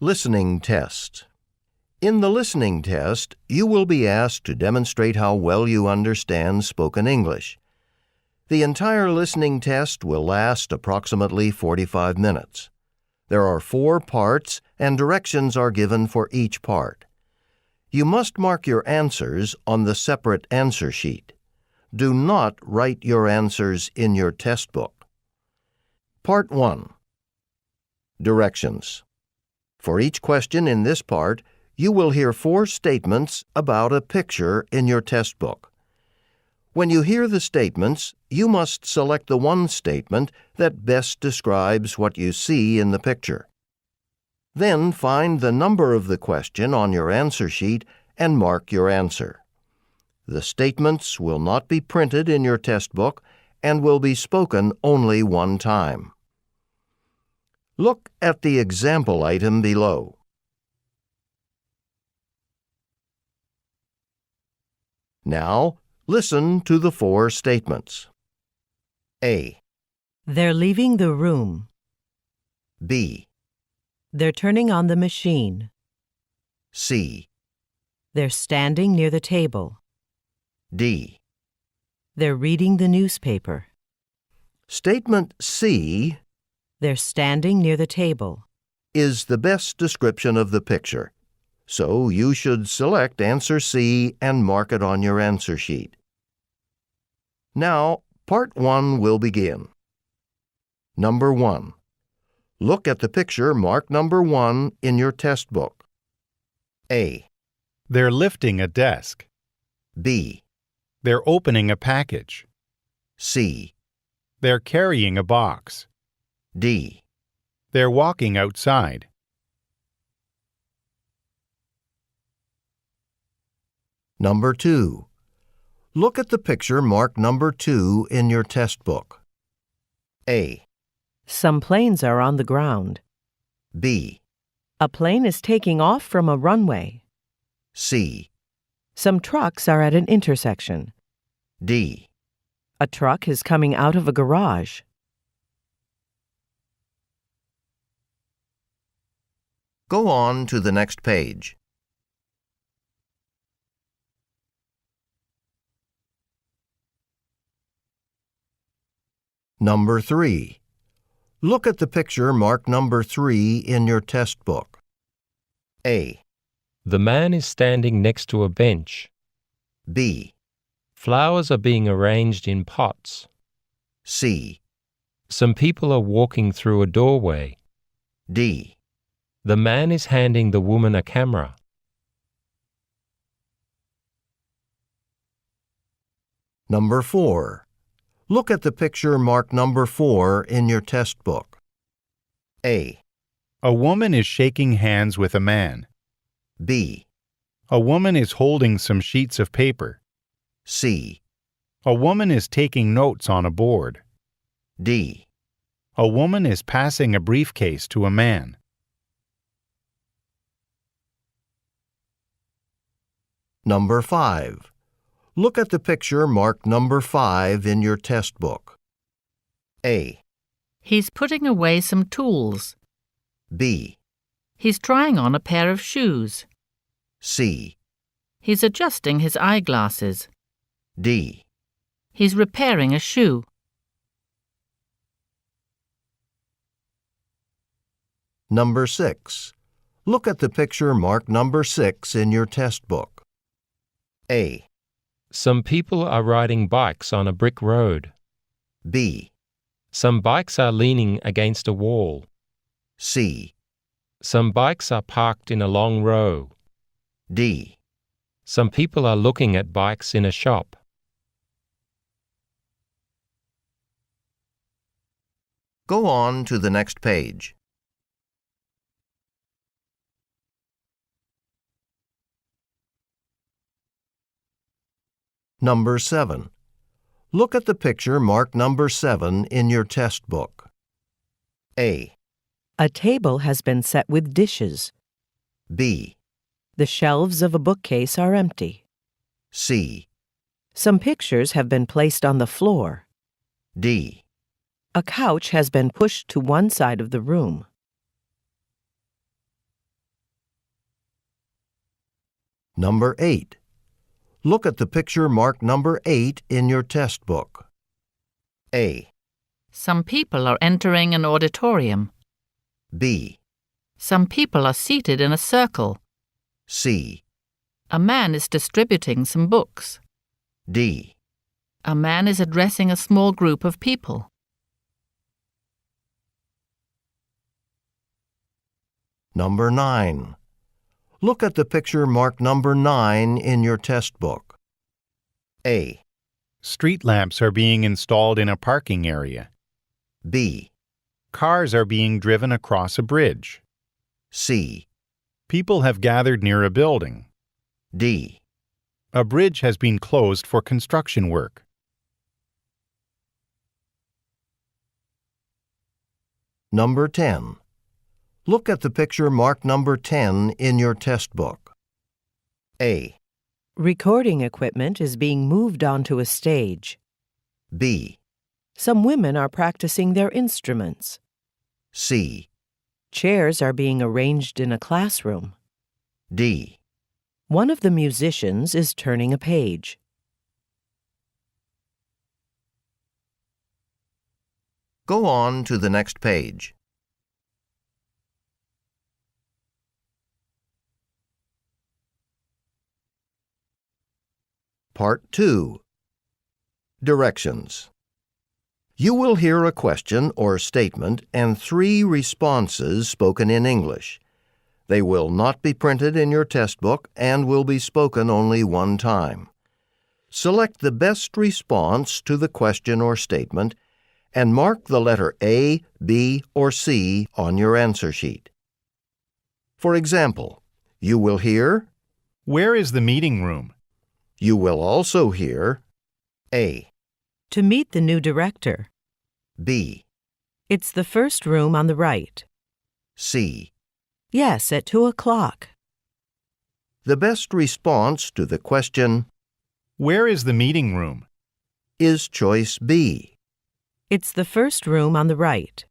Listening test. In the listening test, you will be asked to demonstrate how well you understand spoken English. The entire listening test will last approximately 45 minutes. There are 4 parts, and directions are given for each part. You must mark your answers on the separate answer sheet. Do not write your answers in your test book. Part 1. Directions. For each question in this part, you will hear 4 statements about a picture in your test book. When you hear the statements, you must select the one statement that best describes what you see in the picture. Then find the number of the question on your answer sheet and mark your answer. The statements will not be printed in your test book and will be spoken only one time. Look at the example item below. Now, listen to the 4 statements. A. They're leaving the room. B. They're turning on the machine. C. They're standing near the table. D. They're reading the newspaper. Statement C They're standing near the table. is the best description of the picture, so you should select answer C and mark it on your answer sheet. Now, part 1 will begin. Number 1. Look at the picture marked number 1 in your test book. A. They're lifting a desk. B. They're opening a package. C. They're carrying a box. D. They're walking outside. Number 2. Look at the picture marked number 2 in your test book. A. Some planes are on the ground. B. A plane is taking off from a runway. C. Some trucks are at an intersection. D. A truck is coming out of a garage. Go on to the next page. Number 3. Look at the picture marked number 3 in your test book. A. The man is standing next to a bench. B. Flowers are being arranged in pots. C. Some people are walking through a doorway. D. The man is handing the woman a camera. Number 4. Look at the picture marked number 4 in your test book. A. A woman is shaking hands with a man. B. A woman is holding some sheets of paper. C. A woman is taking notes on a board. D. A woman is passing a briefcase to a man. Number 5. Look at the picture marked number 5 in your test book. A. He's putting away some tools. B. He's trying on a pair of shoes. C. He's adjusting his eyeglasses. D. He's repairing a shoe. Number 6. Look at the picture marked number 6 in your test book. A. Some people are riding bikes on a brick road. B. Some bikes are leaning against a wall. C. Some bikes are parked in a long row. D. Some people are looking at bikes in a shop. Go on to the next page. Number 7. Look at the picture marked number 7 in your test book. A. A table has been set with dishes. B. The shelves of a bookcase are empty. C. Some pictures have been placed on the floor. D. A couch has been pushed to one side of the room. Number 8. Look at the picture marked number 8 in your test book. A. Some people are entering an auditorium. B. Some people are seated in a circle. C. A man is distributing some books. D. A man is addressing a small group of people. Number 9. Look at the picture marked number 9 in your test book. A. Street lamps are being installed in a parking area. B. Cars are being driven across a bridge. C. People have gathered near a building. D. A bridge has been closed for construction work. Number 10. Look at the picture marked number 10 in your test book. A. Recording equipment is being moved onto a stage. B. Some women are practicing their instruments. C. Chairs are being arranged in a classroom. D. One of the musicians is turning a page. Go on to the next page. Part 2. Directions. You will hear a question or statement and 3 responses spoken in English. They will not be printed in your test book and will be spoken only one time. Select the best response to the question or statement and mark the letter A, B, or C on your answer sheet. For example, you will hear, Where is the meeting room? you will also hear A. To meet the new director. B. It's the first room on the right. C. Yes, at 2 o'clock. The best response to the question Where is the meeting room? is choice B. It's the first room on the right.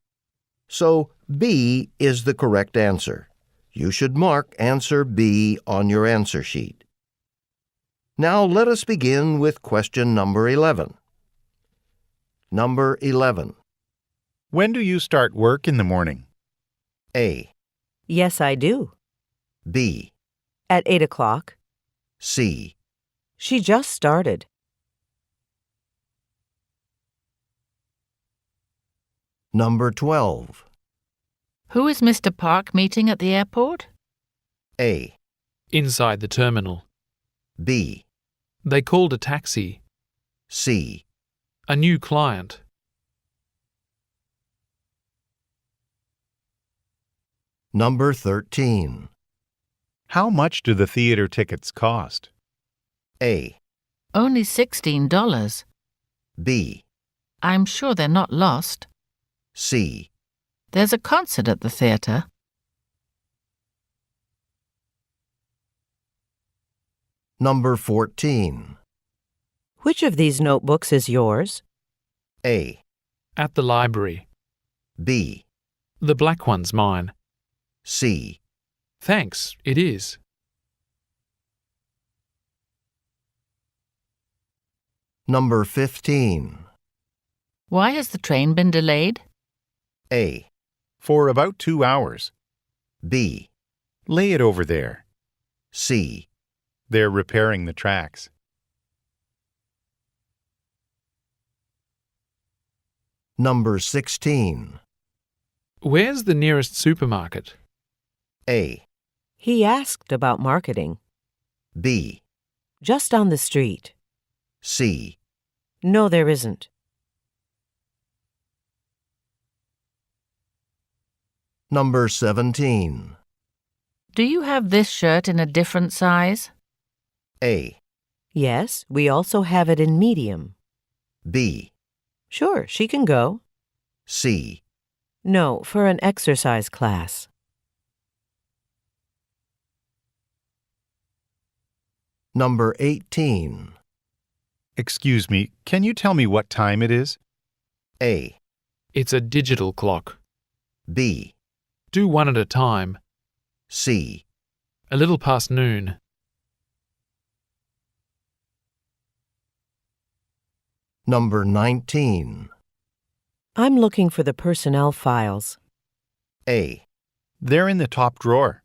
So B is the correct answer. You should mark answer B on your answer sheet. Now let us begin with question number 11. Number 11. When do you start work in the morning? A. Yes, I do. B. At 8 o'clock. C. She just started. Number 12. Who is Mr. Park meeting at the airport? A. Inside the terminal. B. They called a taxi. C. A new client. Number 13. How much do the theater tickets cost? A. Only $16. B. I'm sure they're not lost. C. There's a concert at the theatre. Number 14. Which of these notebooks is yours? A. At the library. B. The black one's mine. C. Thanks, it is. Number 15. Why has the train been delayed? A. For about 2 hours. B. Lay it over there. C. They're repairing the tracks. Number 16. Where's the nearest supermarket? A. He asked about marketing. B. Just on the street. C. No, there isn't. Number 17. Do you have this shirt in a different size? A. Yes, we also have it in medium. B. Sure, she can go. C. No, for an exercise class. Number 18. Excuse me, can you tell me what time it is? A. It's a digital clock. B. Do one at a time. C. A little past noon. Number 19. I'm looking for the personnel files. A. They're in the top drawer.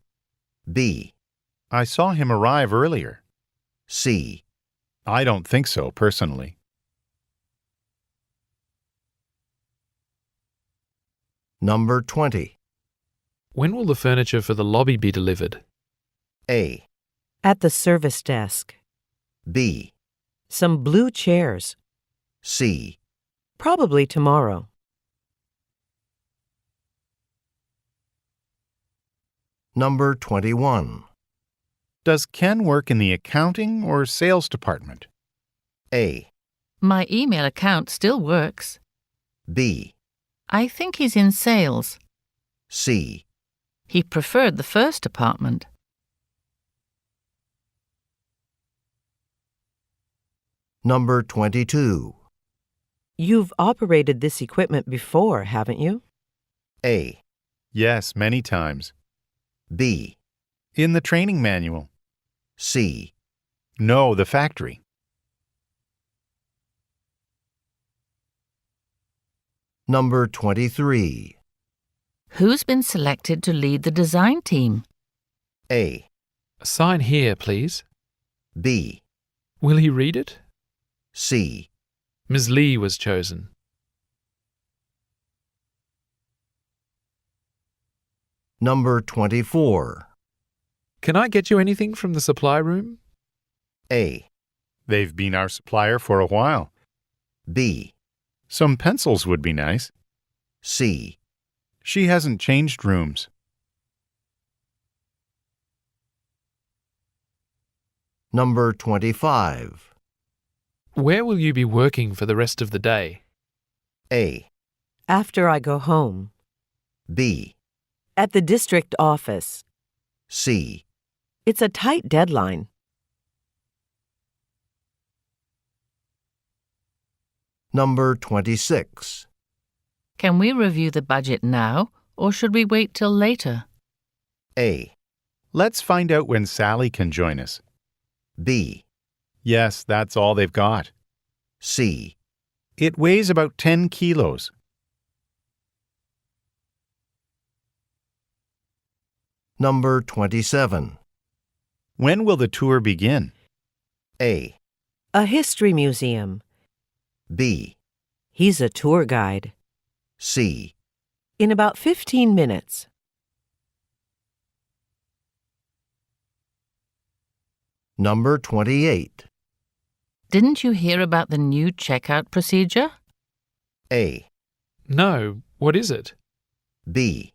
B. I saw him arrive earlier. C. I don't think so, personally. Number 20. When will the furniture for the lobby be delivered? A. At the service desk. B. Some blue chairs. C. Probably tomorrow. Number 21. Does Ken work in the accounting or sales department? A. My email account still works. B. I think he's in sales. C. He preferred the first apartment. Number 22. You've operated this equipment before, haven't you? A. Yes, many times. B. In the training manual. C. No, the factory. Number 23. Who's been selected to lead the design team? A. Sign here, please. B. Will he read it? C. Ms. Lee was chosen. Number 24. Can I get you anything from the supply room? A. They've been our supplier for a while. B. Some pencils would be nice. C. She hasn't changed rooms. Number 25. Where will you be working for the rest of the day? A. After I go home. B. At the district office. C. It's a tight deadline. Number 26. Can we review the budget now, or should we wait till later? A. Let's find out when Sally can join us. B. Yes, that's all they've got. C. It weighs about 10 kilos. Number 27. When will the tour begin? A. A history museum. B. He's a tour guide. C. In about 15 minutes. Number 28. Didn't you hear about the new checkout procedure? A. No. What is it? B.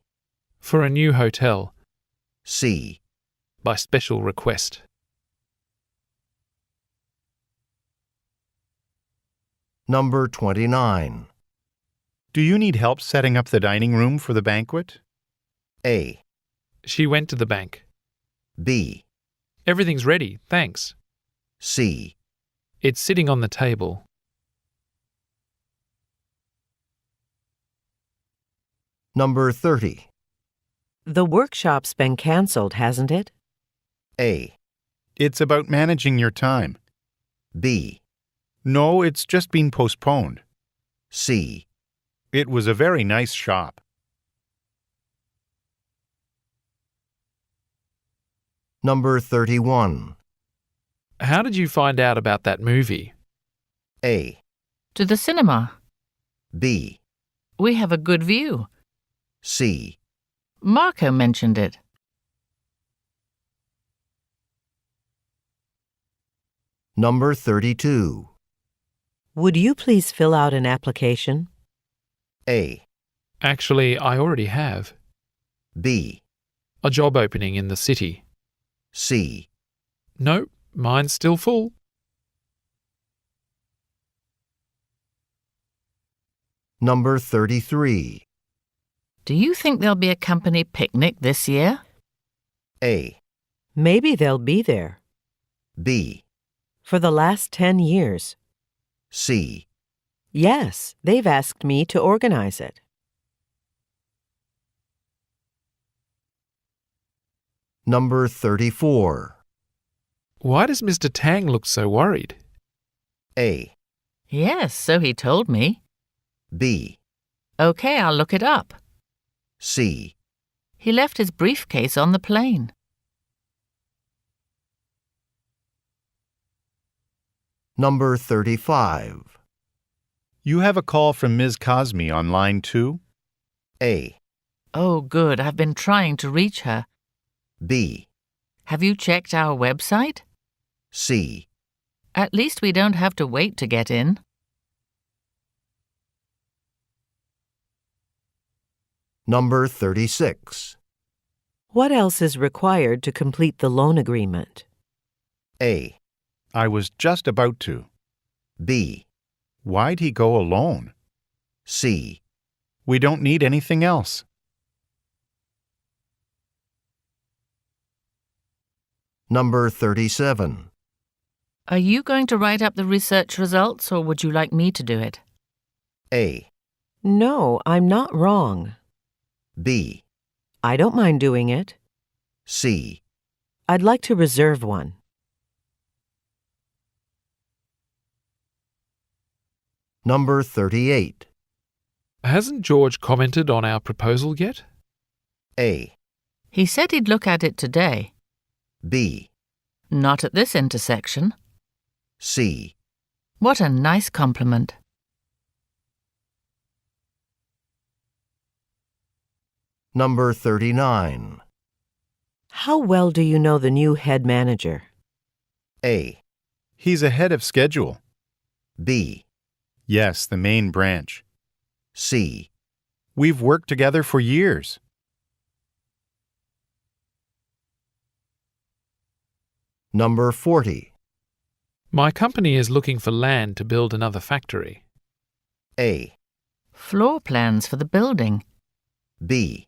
For a new hotel. C. By special request. Number 29. Do you need help setting up the dining room for the banquet? A. She went to the bank. B. Everything's ready, thanks. C. It's sitting on the table. Number 30. The workshop's been cancelled, hasn't it? A. It's about managing your time. B. No, it's just been postponed. C. It was a very nice shop. Number 31. How did you find out about that movie? A. To the cinema. B. We have a good view. C. Marco mentioned it. Number 32. Would you please fill out an application? A. Actually, I already have. B. A job opening in the city. C. No, mine's still full. Number 33. Do you think there'll be a company picnic this year? A. Maybe they'll be there. B. For the last 10 years. C. Yes, they've asked me to organize it. Number 34. Why does Mr. Tang look so worried? A. Yes, so he told me. B. Okay, I'll look it up. C. He left his briefcase on the plane. Number 35. You have a call from Ms. Cosme on line 2? A. Oh, good. I've been trying to reach her. B. Have you checked our website? C. At least we don't have to wait to get in. Number 36. What else is required to complete the loan agreement? A. I was just about to. B. Why'd he go alone? C. We don't need anything else. Number 37. Are you going to write up the research results, or would you like me to do it? A. No, I'm not wrong. B. I don't mind doing it. C. I'd like to reserve one. Number 38. Hasn't George commented on our proposal yet? A. He said he'd look at it today. B. Not at this intersection. C. What a nice compliment. Number 39. How well do you know the new head manager? A. He's ahead of schedule. B. Yes, the main branch. C. We've worked together for years. Number 40. My company is looking for land to build another factory. A. Floor plans for the building. B.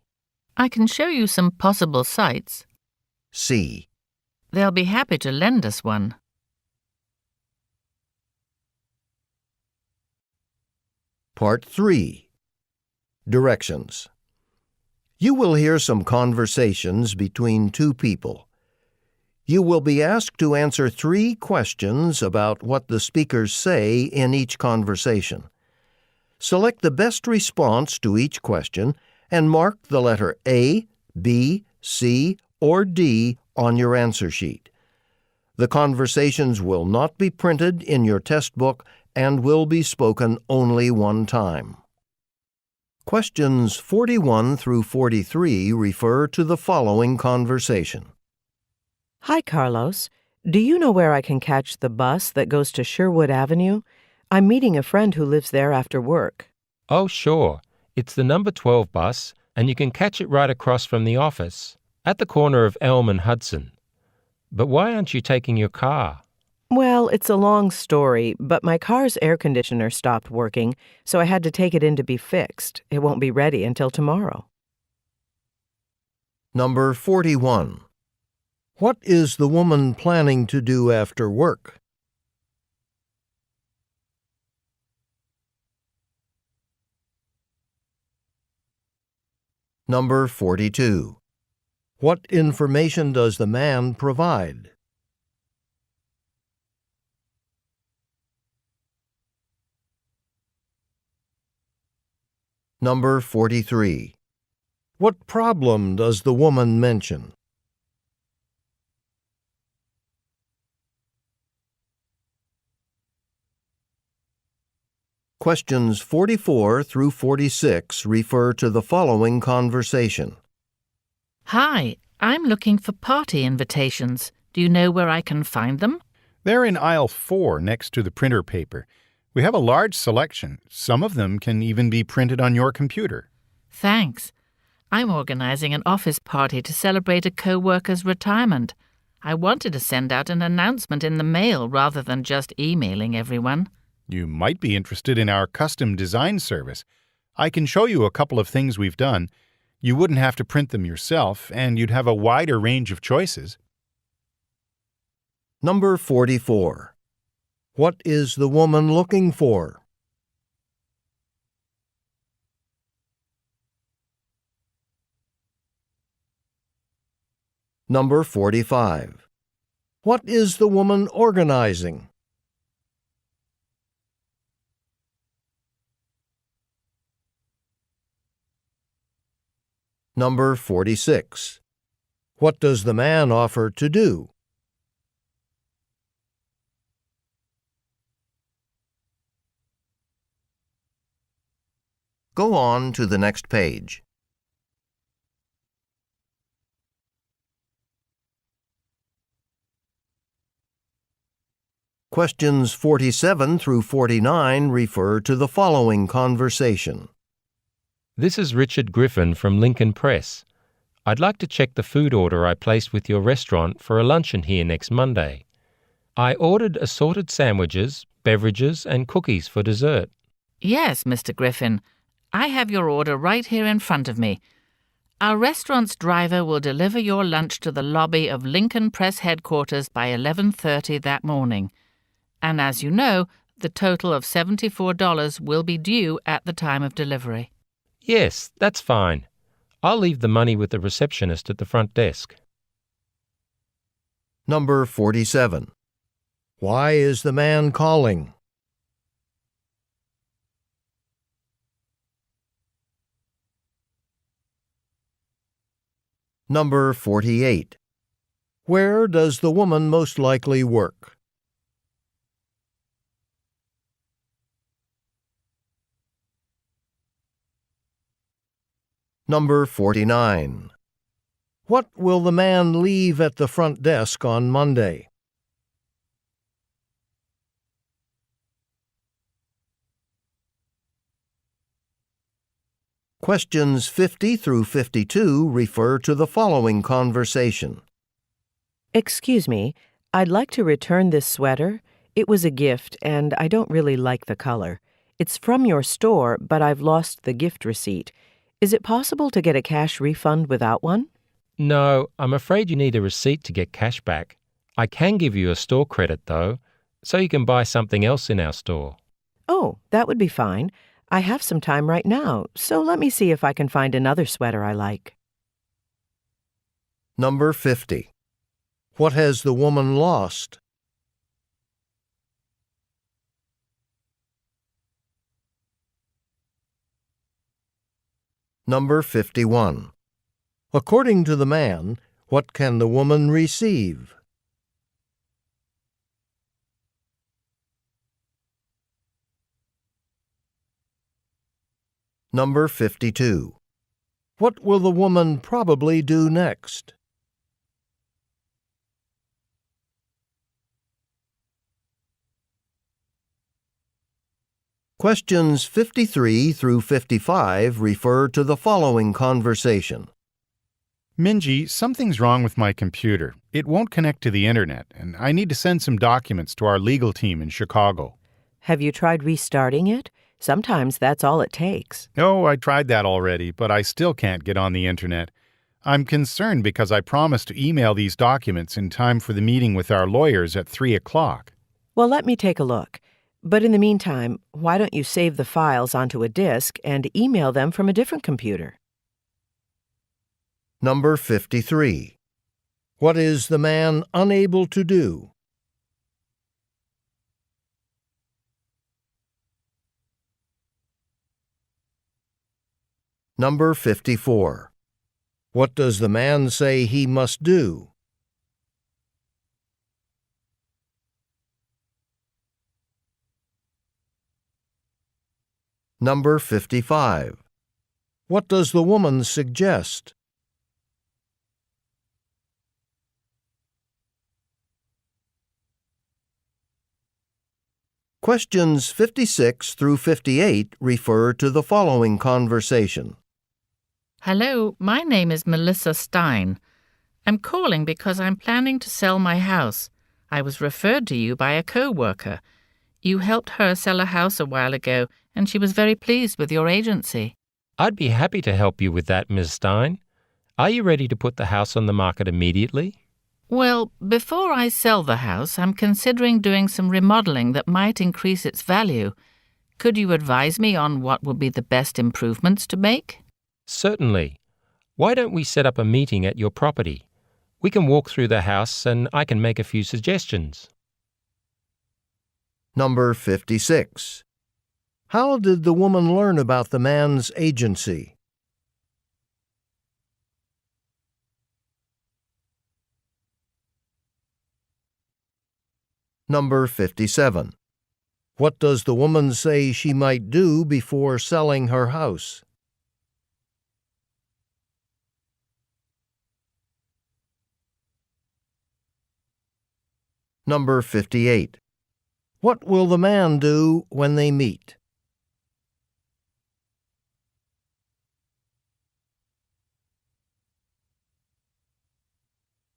I can show you some possible sites. C. They'll be happy to lend us one. Part 3. Directions. You will hear some conversations between two people. You will be asked to answer 3 questions about what the speakers say in each conversation. Select the best response to each question and mark the letter A, B, C, or D on your answer sheet. The conversations will not be printed in your test book and will be spoken only one time. Questions 41 through 43 refer to the following conversation. Hi, Carlos. Do you know where I can catch the bus that goes to Sherwood Avenue? I'm meeting a friend who lives there after work. Oh, sure. It's the number 12 bus, and you can catch it right across from the office, at the corner of Elm and Hudson. But why aren't you taking your car? Well, it's a long story, but my car's air conditioner stopped working, so I had to take it in to be fixed. It won't be ready until tomorrow. Number 41. What is the woman planning to do after work? Number 42. What information does the man provide? Number 43. What problem does the woman mention? Questions 44 through 46 refer to the following conversation. Hi, I'm looking for party invitations. Do you know where I can find them? They're in aisle 4 next to the printer paper. We have a large selection. Some of them can even be printed on your computer. Thanks. I'm organizing an office party to celebrate a co-worker's retirement. I wanted to send out an announcement in the mail rather than just emailing everyone. You might be interested in our custom design service. I can show you a couple of things we've done. You wouldn't have to print them yourself, and you'd have a wider range of choices. Number 44. What is the woman looking for? Number 45. What is the woman organizing? Number 46. What does the man offer to do? Go on to the next page. Questions 47 through 49 refer to the following conversation. This is Richard Griffin from Lincoln Press. I'd like to check the food order I placed with your restaurant for a luncheon here next Monday. I ordered assorted sandwiches, beverages, and cookies for dessert. Yes, Mr. Griffin. I have your order right here in front of me. Our restaurant's driver will deliver your lunch to the lobby of Lincoln Press headquarters by 11:30 that morning. And as you know, the total of $74 will be due at the time of delivery. Yes, that's fine. I'll leave the money with the receptionist at the front desk. Number 47. Why is the man calling? Number 48. Where does the woman most likely work? Number 49. What will the man leave at the front desk on Monday? Questions 50 through 52 refer to the following conversation. Excuse me, I'd like to return this sweater. It was a gift, and I don't really like the color. It's from your store, but I've lost the gift receipt. Is it possible to get a cash refund without one? No, I'm afraid you need a receipt to get cash back. I can give you a store credit, though, so you can buy something else in our store. Oh, that would be fine. I have some time right now, so let me see if I can find another sweater I like. Number 50. What has the woman lost? Number 51. According to the man, what can the woman receive? Number 52. What will the woman probably do next? Questions 53 through 55 refer to the following conversation. Minji, something's wrong with my computer. It won't connect to the internet, and I need to send some documents to our legal team in Chicago. Have you tried restarting it? Sometimes that's all it takes. Oh, I tried that already, but I still can't get on the internet. I'm concerned because I promised to email these documents in time for the meeting with our lawyers at 3 o'clock. Well, let me take a look. But in the meantime, why don't you save the files onto a disk and email them from a different computer? Number 53. What is the man unable to do? Number 54. What does the man say he must do? Number 55. What does the woman suggest? Questions 56 through 58 refer to the following conversation. Hello, my name is Melissa Stein. I'm calling because I'm planning to sell my house. I was referred to you by a co-worker. You helped her sell a house a while ago, and she was very pleased with your agency. I'd be happy to help you with that, Ms. Stein. Are you ready to put the house on the market immediately? Well, before I sell the house, I'm considering doing some remodeling that might increase its value. Could you advise me on what would be the best improvements to make? Certainly. Why don't we set up a meeting at your property? We can walk through the house and I can make a few suggestions. Number 56. How did the woman learn about the man's agency? Number 57. What does the woman say she might do before selling her house? Number 58. What will the man do when they meet?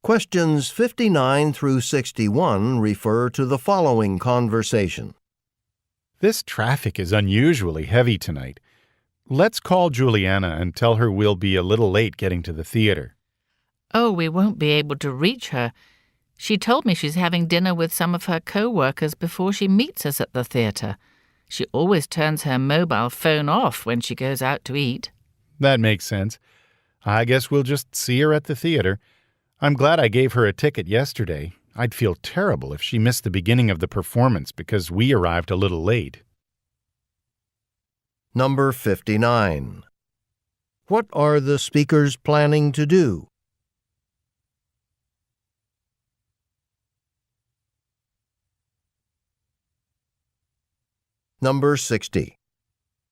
Questions 59 through 61 refer to the following conversation. This traffic is unusually heavy tonight. Let's call Juliana and tell her we'll be a little late getting to the theater. Oh, we won't be able to reach her. She told me she's having dinner with some of her co-workers before she meets us at the theatre. She always turns her mobile phone off when she goes out to eat. That makes sense. I guess we'll just see her at the theater. I'm glad I gave her a ticket yesterday. I'd feel terrible if she missed the beginning of the performance because we arrived a little late. Number 59. What are the speakers planning to do? Number 60.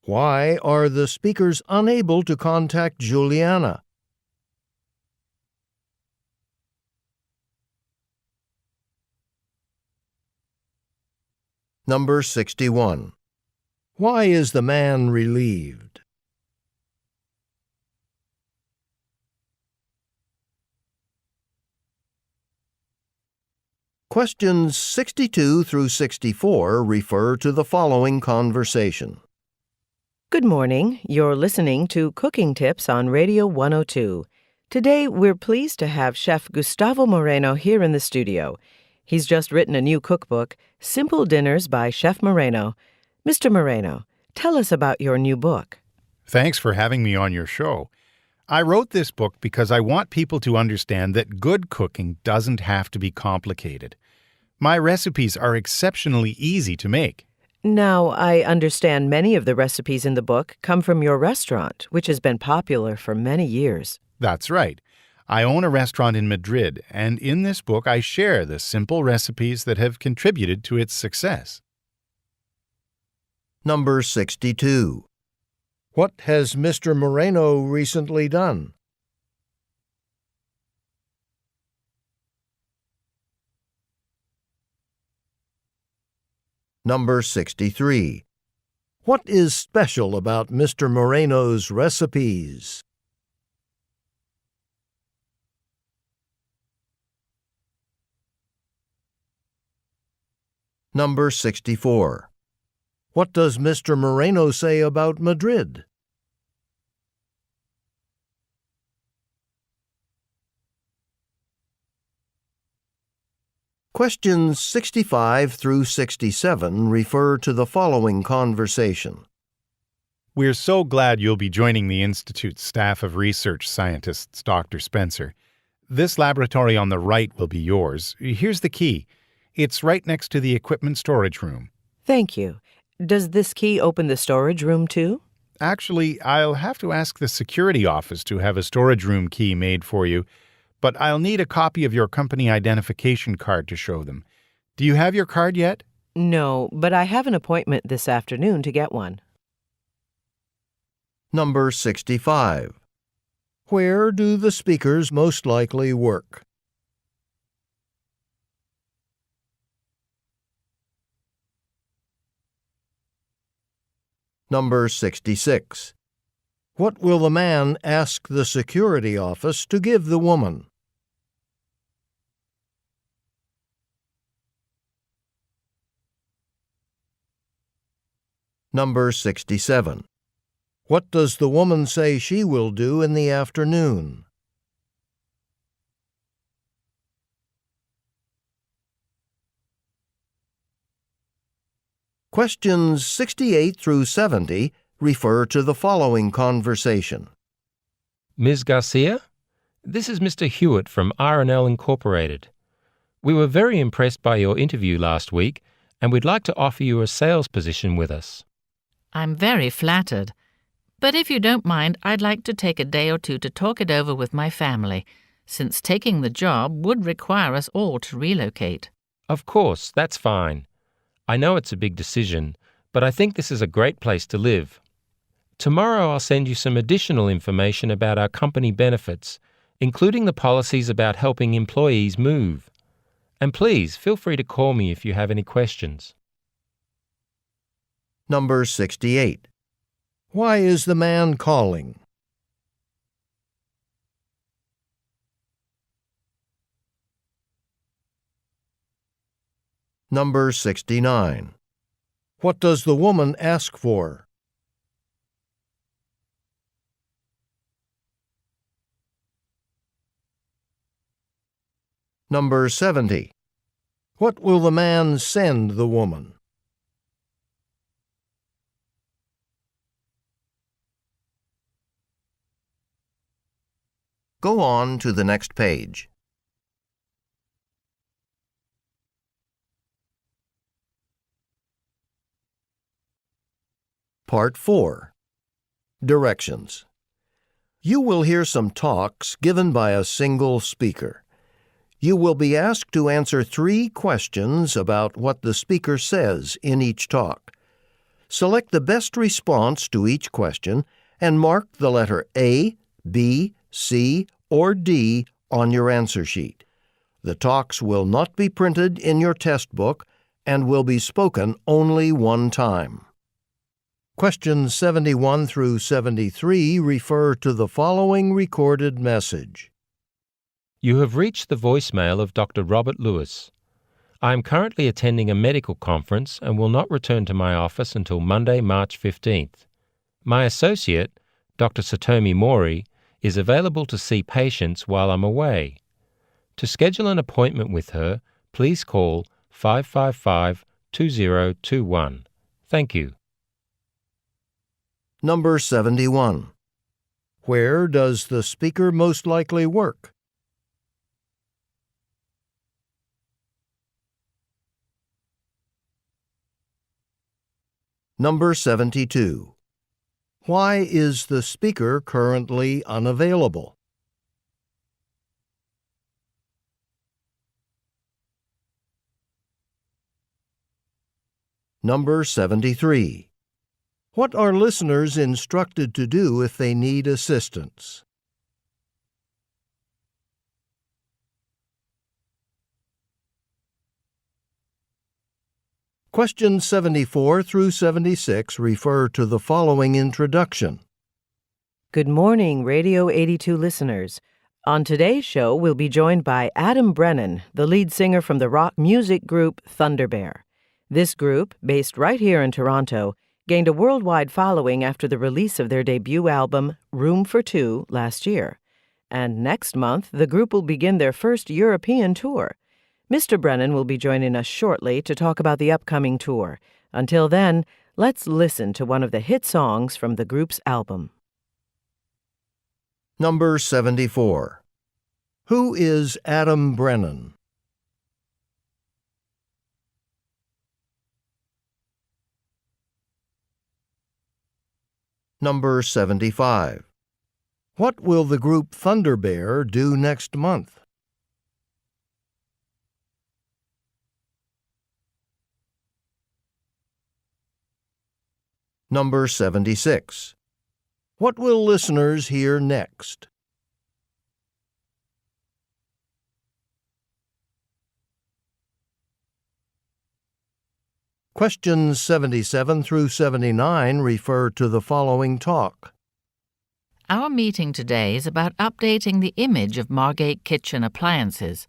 Why are the speakers unable to contact Juliana? Number 61. Why is the man relieved? Questions 62 through 64 refer to the following conversation. Good morning. You're listening to Cooking Tips on Radio 102. Today, we're pleased to have Chef Gustavo Moreno here in the studio. He's just written a new cookbook, Simple Dinners by Chef Moreno. Mr. Moreno, tell us about your new book. Thanks for having me on your show. I wrote this book because I want people to understand that good cooking doesn't have to be complicated. My recipes are exceptionally easy to make. Now, I understand many of the recipes in the book come from your restaurant, which has been popular for many years. That's right. I own a restaurant in Madrid, and in this book I share the simple recipes that have contributed to its success. Number 62. What has Mr. Moreno recently done? Number 63. What is special about Mr. Moreno's recipes? Number 64. What does Mr. Moreno say about Madrid? Questions 65 through 67 refer to the following conversation. We're so glad you'll be joining the Institute's staff of research scientists, Dr. Spencer. This laboratory on the right will be yours. Here's the key. It's right next to the equipment storage room. Thank you. Does this key open the storage room too? Actually, I'll have to ask the security office to have a storage room key made for you, but I'll need a copy of your company identification card to show them. Do you have your card yet? No, but I have an appointment this afternoon to get one. Number 65. Where do the speakers most likely work? Number 66. What will the man ask the security office to give the woman? Number 67. What does the woman say she will do in the afternoon? Questions 68 through 70 refer to the following conversation. Ms. Garcia, this is Mr. Hewitt from R&L Incorporated. We were very impressed by your interview last week, and we'd like to offer you a sales position with us. I'm very flattered. But if you don't mind, I'd like to take a day or two to talk it over with my family, since taking the job would require us all to relocate. Of course, that's fine. I know it's a big decision, but I think this is a great place to live. Tomorrow I'll send you some additional information about our company benefits, including the policies about helping employees move. And please feel free to call me if you have any questions. Number 68. Why is the man calling? Number 69. What does the woman ask for? Number 70. What will the man send the woman? Go on to the next page. Part 4. Directions. You will hear some talks given by a single speaker. You will be asked to answer 3 questions about what the speaker says in each talk. Select the best response to each question and mark the letter A, B, C, or D on your answer sheet. The talks will not be printed in your test book and will be spoken only one time. Questions 71 through 73 refer to the following recorded message. You have reached the voicemail of Dr. Robert Lewis. I am currently attending a medical conference and will not return to my office until Monday, March 15th. My associate, Dr. Satomi Mori, is available to see patients while I'm away. To schedule an appointment with her, please call 555-2021. Thank you. Number 71. Where does the speaker most likely work? Number 72. Why is the speaker currently unavailable? Number 73. What are listeners instructed to do if they need assistance? Questions 74 through 76 refer to the following introduction. Good morning, Radio 82 listeners. On today's show, we'll be joined by Adam Brennan, the lead singer from the rock music group Thunder Bear. This group, based right here in Toronto, gained a worldwide following after the release of their debut album, Room for Two, last year. And next month, the group will begin their first European tour. Mr. Brennan will be joining us shortly to talk about the upcoming tour. Until then, let's listen to one of the hit songs from the group's album. Number 74. Who is Adam Brennan? Number 75. What will the group Thunder Bear do next month? Number 76. What will listeners hear next? Questions 77 through 79 refer to the following talk. Our meeting today is about updating the image of Margate kitchen appliances.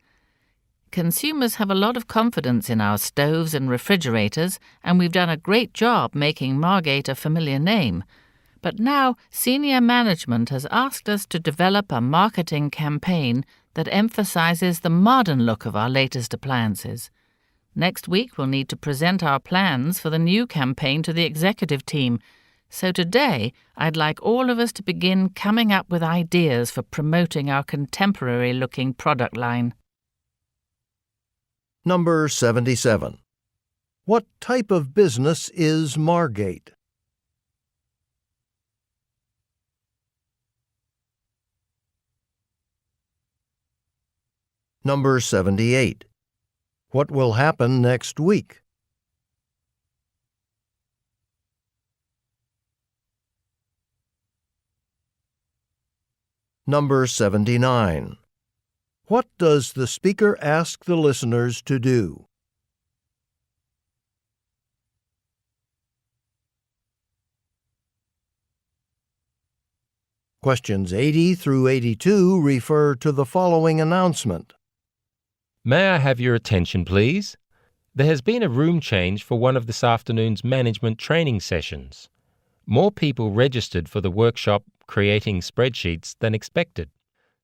Consumers have a lot of confidence in our stoves and refrigerators, and we've done a great job making Margate a familiar name. But now, senior management has asked us to develop a marketing campaign that emphasizes the modern look of our latest appliances. Next week, we'll need to present our plans for the new campaign to the executive team. So today, I'd like all of us to begin coming up with ideas for promoting our contemporary-looking product line. Number 77. What type of business is Margate? Number 78. What will happen next week? Number 79. What does the speaker ask the listeners to do? Questions 80 through 82 refer to the following announcement. May I have your attention, please? There has been a room change for one of this afternoon's management training sessions. More people registered for the workshop Creating Spreadsheets than expected.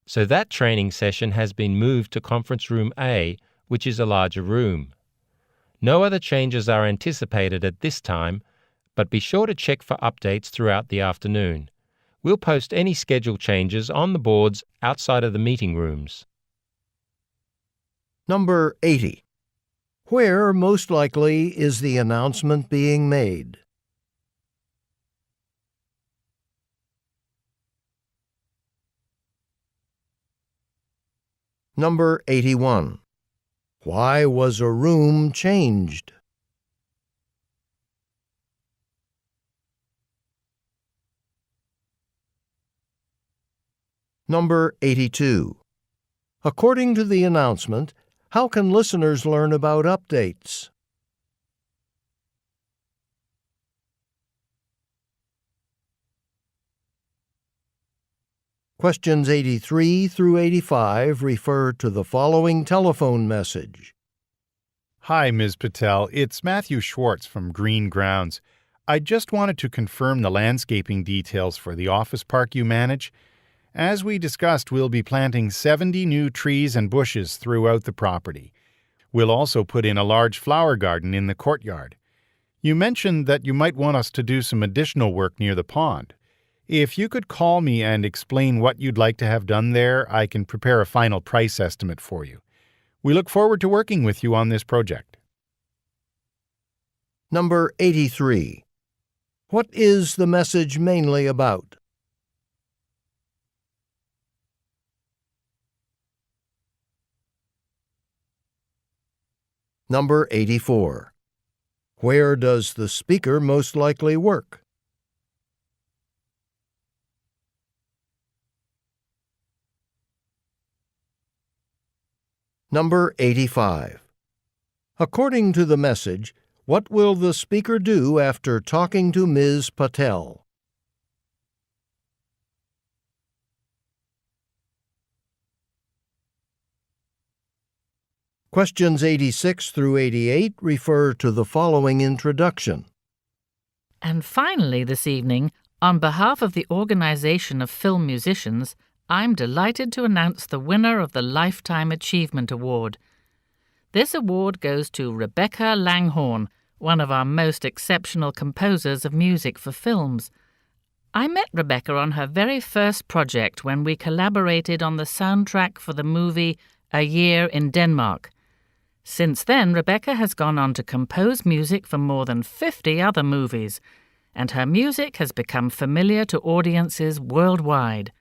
So that training session has been moved to Conference Room A, which is a larger room. No other changes are anticipated at this time, but be sure to check for updates throughout the afternoon. We'll post any schedule changes on the boards outside of the meeting rooms. Number 80. Where, most likely, is the announcement being made? Number 81. Why was a room changed? Number 82. According to the announcement, how can listeners learn about updates? Questions 83 through 85 refer to the following telephone message. Hi, Ms. Patel. It's Matthew Schwartz from Green Grounds. I just wanted to confirm the landscaping details for the office park you manage. As we discussed, we'll be planting 70 new trees and bushes throughout the property. We'll also put in a large flower garden in the courtyard. You mentioned that you might want us to do some additional work near the pond. If you could call me and explain what you'd like to have done there, I can prepare a final price estimate for you. We look forward to working with you on this project. Number 83. What is the message mainly about? Number 84. Where does the speaker most likely work? Number 85. According to the message, what will the speaker do after talking to Ms. Patel? Questions 86 through 88 refer to the following introduction. And finally this evening, on behalf of the Organization of Film Musicians, I'm delighted to announce the winner of the Lifetime Achievement Award. This award goes to Rebecca Langhorne, one of our most exceptional composers of music for films. I met Rebecca on her very first project when we collaborated on the soundtrack for the movie A Year in Denmark. Since then, Rebecca has gone on to compose music for more than 50 other movies, and her music has become familiar to audiences worldwide.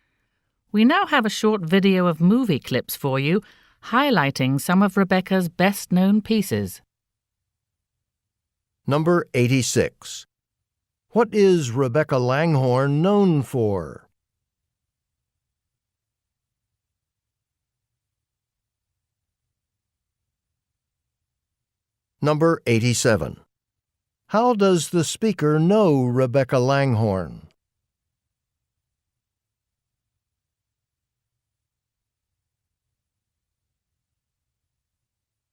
We now have a short video of movie clips for you, highlighting some of Rebecca's best-known pieces. Number 86. What is Rebecca Langhorne known for? Number 87. How does the speaker know Rebecca Langhorne?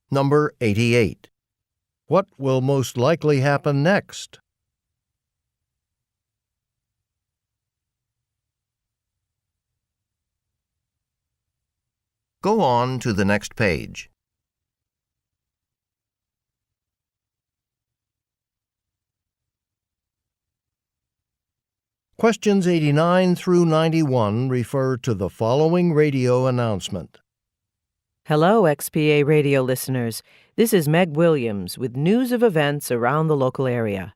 Number 88. What will most likely happen next? Go on to the next page. Questions 89 through 91 refer to the following radio announcement. Hello, XPA radio listeners. This is Meg Williams with news of events around the local area.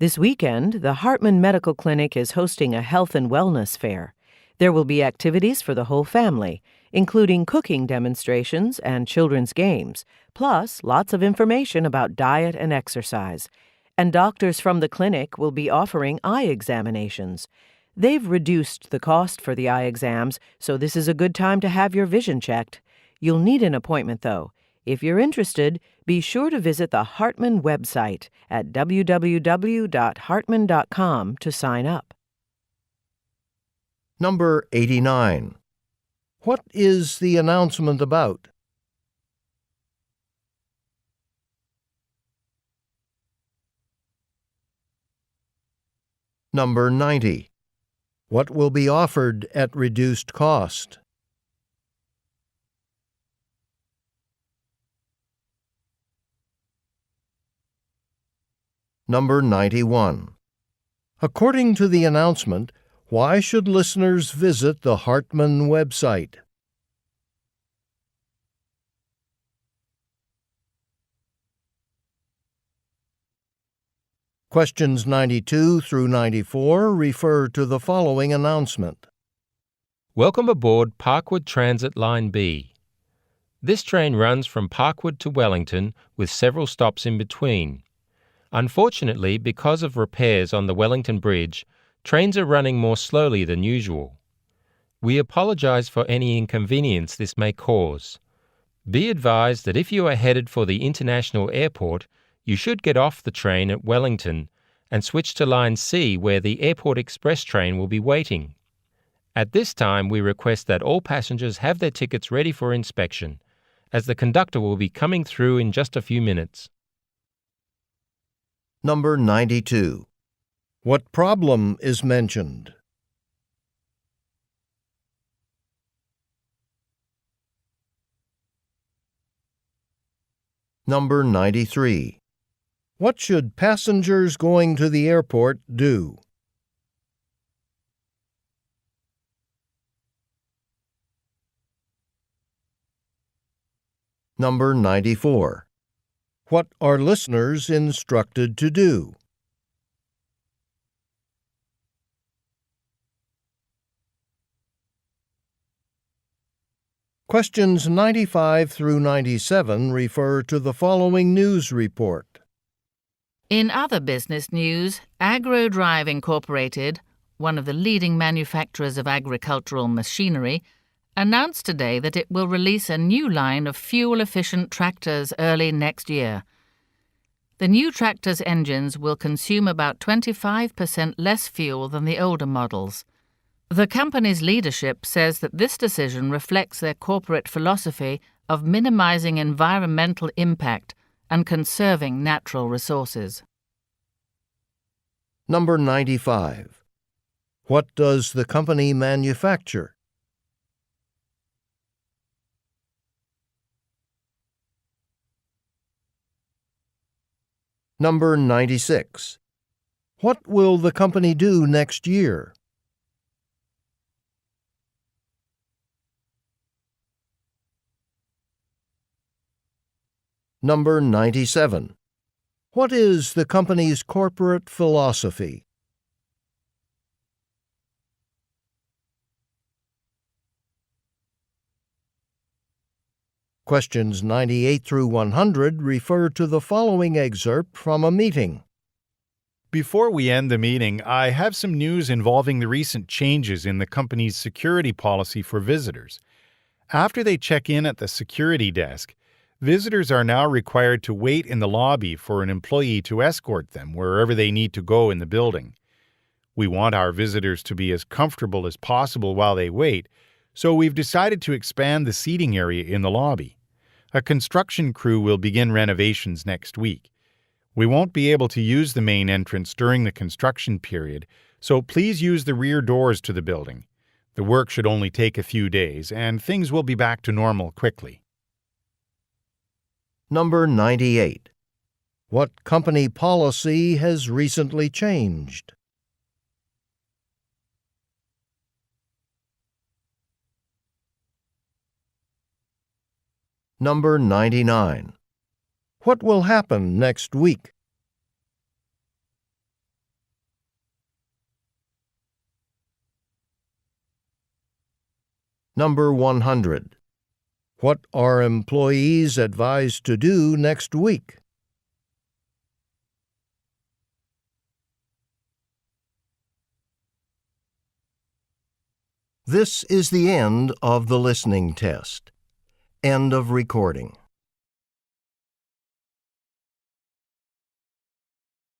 This weekend, the Hartman Medical Clinic is hosting a health and wellness fair. There will be activities for the whole family, including cooking demonstrations and children's games, plus lots of information about diet and exercise. And doctors from the clinic will be offering eye examinations. They've reduced the cost for the eye exams, so this is a good time to have your vision checked. You'll need an appointment, though. If you're interested, be sure to visit the Hartman website at www.hartman.com to sign up. Number 89. What is the announcement about? Number 90. What will be offered at reduced cost? Number 91. According to the announcement, why should listeners visit the Hartman website? Questions 92 through 94 refer to the following announcement. Welcome aboard Parkwood Transit Line B. This train runs from Parkwood to Wellington with several stops in between. Unfortunately, because of repairs on the Wellington Bridge, trains are running more slowly than usual. We apologize for any inconvenience this may cause. Be advised that if you are headed for the international airport, you should get off the train at Wellington and switch to Line C where the Airport Express train will be waiting. At this time, we request that all passengers have their tickets ready for inspection, as the conductor will be coming through in just a few minutes. Number 92. What problem is mentioned? Number 93. What should passengers going to the airport do? Number 94. What are listeners instructed to do? Questions 95 through 97 refer to the following news report. In other business news, AgroDrive Incorporated, one of the leading manufacturers of agricultural machinery, announced today that it will release a new line of fuel-efficient tractors early next year. The new tractors' engines will consume about 25% less fuel than the older models. The company's leadership says that this decision reflects their corporate philosophy of minimizing environmental impact and conserving natural resources. Number 95. What does the company manufacture? Number 96. What will the company do next year? Number 97. What is the company's corporate philosophy? Questions 98 through 100 refer to the following excerpt from a meeting. Before we end the meeting, I have some news involving the recent changes in the company's security policy for visitors. After they check in at the security desk, visitors are now required to wait in the lobby for an employee to escort them wherever they need to go in the building. We want our visitors to be as comfortable as possible while they wait, so we've decided to expand the seating area in the lobby. A construction crew will begin renovations next week. We won't be able to use the main entrance during the construction period, so please use the rear doors to the building. The work should only take a few days, and things will be back to normal quickly. Number 98. What company policy has recently changed? Number 99. What will happen next week? Number 100. What are employees advised to do next week? This is the end of the listening test. End of recording.